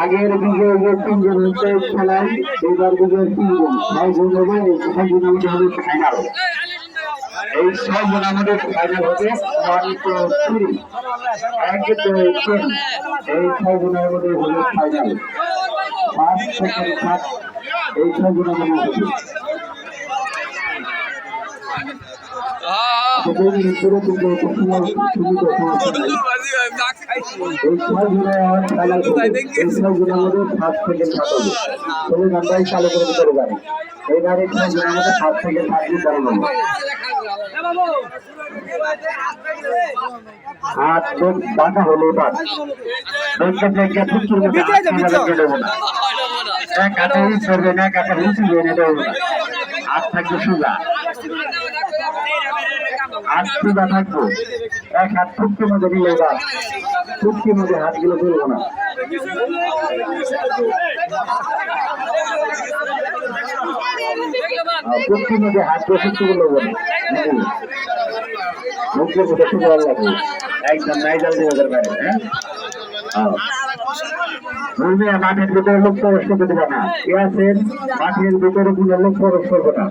আগের বিজয় 3 জন হচ্ছে খেলায়, এবার বিজয় 3 জন, 6 জন হবে। এই 6 জন আমাদের হবে ফাইনাল। এই 6 জন আমাদের ফাইনাল হবে 1 2 3 1 2 3। এই 6 জনের মধ্যে হবে ফাইনাল। 5 সেকেন্ড 7 এই 6 জনের মধ্যে হবে। হাত বাঁধা হলো এক হাতে করবে না, এক হাতে রুচি বেনে দেবো না। হাত থাকবে সোজা, হাত সোজা থাকবো। এক হাত ফুটকির মধ্যে দিলে এবার ফুটকির মধ্যে হাতগুলো তুলবো না। ফুটকির মধ্যে হাত দিয়ে ফুটকি নেবো না, মুখের মধ্যে সুন্দর লাগবে। একদম নাইজাল দিয়ে পারে। হ্যাঁ, মাঠের ভিতরে লোক প্রবেশ করতে দেবে না। ইয়াসের মাঠের ভিতরে কোনো লোক প্রবেশ করবে না।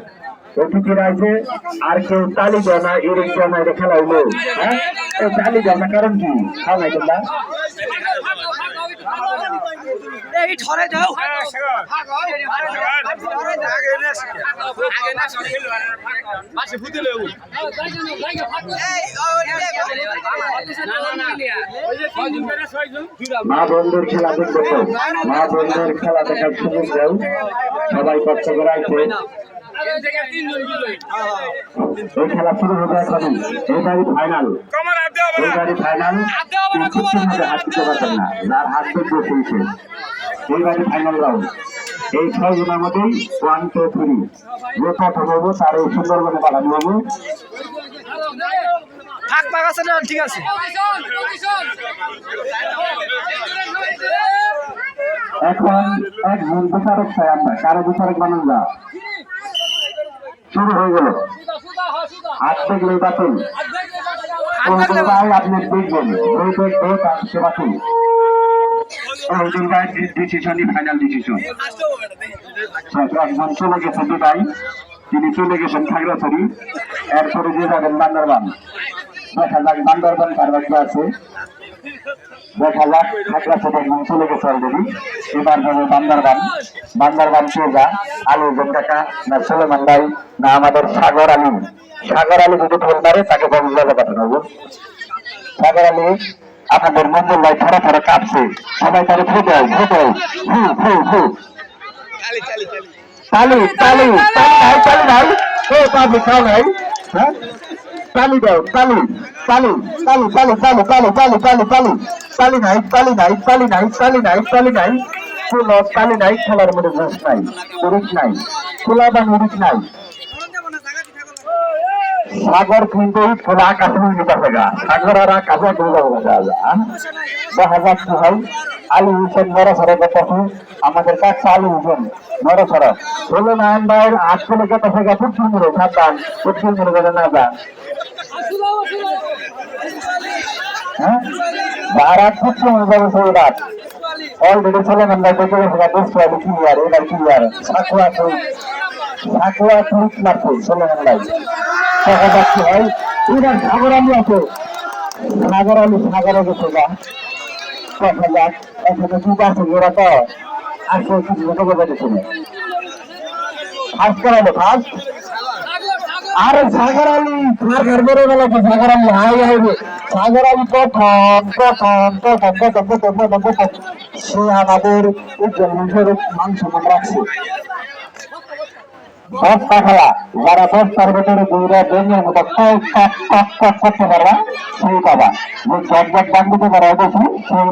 অতিথিরা আছে, আর কেউ তালি দেয় না, এর জন্য এটা খেলা হইলো। হ্যাঁ, তালি দেয় না, কারণ কি? খাওয়াই তোমরা মা বন্ধুর খেলা দেখবো তো, মা বন্ধুর খেলা দেখার সুযোগ দেও। সবাই কষ্ট করে আছে। এই খেলা শুরু হবে এখন। এইবারই ফাইনাল, এইবারই ফাইনাল। হাত দিতে পারবেন না, যার হাত দেখবে শুনছে। এইবারই ফাইনাল রাউন্ড। এই 6 জনের মধ্যেই 1 2 3 যে প্রথম হবো তার এই সুন্দরবনে পাঠানো হবো। ঠিক আছে, এখন একজন বিচারক চাই আমরা, কারো বিচারক বানান যা। শুরু হয়ে গেল, হাত দেখলে বাতুল ভাই আপনি দেখবেন, ওই দেখবো তার সে বাতুল। ডিসিশনই ফাইনাল ডিসিশন। একজন চলে গেছেন দুটাই, তিনি চলে গেছেন খাগড়াছড়ি। এরপরে যে যাবেন বান্দরবান। দেখা যাক বান্দরবান কার বাকি আছে, দেখা যাক। খাগড়াছড়ি একজন চলে গেছে অলরেডি, এবার যাবে বান্দরবান। বান্দরবান সোজা আলু কাকা না সুলেমান ভাই না আমাদের সাগর আলী। সাগর আলী যদি ফোন মারে তাকে বলে পাঠানো। সাগর আলী আপনাদের মঞ্জুর ভাই থরে থরে কাঁপছে, সবাই তারা ফুটে তালি তালি তালি নাই ও পাবি খাও নাই। হ্যাঁ, তালি দাও, তালি তালি তালি তালি তালি তালি তালি তালি তালি তালি নাই, তালি নাই, তালি নাই, তালি নাই, তালি নাই, কোন তালি নাই। খেলার মধ্যে জোশ নাই, উড়িক নাই, খোলা বা উড়িক নাই। সাগর কিন্তু খোলা আকাশে নিতে গা, সাগর আর আকাশে দেখা যাচ্ছে ভাই। আলু হোসেন নড়াছড়া করতেছে, আমাদের কাছে আলু হোসেন নড়াছড়া। বলে নারায়ণ ভাইয়ের আজ করে গেছে গা ফুটফুল মরে সাবধান, ফুটফুল মরে গেলে না যান। হ্যাঁ, ভারত ফুটফুল মরে যাবে সেই রাত অলরেডি চলে নাম ভাই দেখে গেছে গা। বুঝতে হবে ক্লিয়ার, এবার ক্লিয়ার। সাকুয়া সাকুয়া টুইট মারছে চলে নাম ভাই। দেখা যাচ্ছে ভাই এবার সাগর আলী আছে, সাগর আলী সাগরে গেছে গা। দেখা যাক এখানে কি আছে ওরা তো আসলে কিছু দেখে পেয়েছিল। ফার্স্ট করালো ফার্স্ট। আরে সাগর আলী সাগর বেরো গেল তো, সাগর আলী হাই হাইবে। সাগর আলী প্রথম প্রথম প্রথম প্রথম প্রথম প্রথম প্রথম সে আমাদের উজ্জ্বল মান সম্মান রাখছে। বস্তা খেলা, যারা বস্তার ভেতরে দৌড়া ব্যাঙের মতো করতে পারবা সেই পাবা, যে জগ জগ বান দিতে পারা দেখি সেই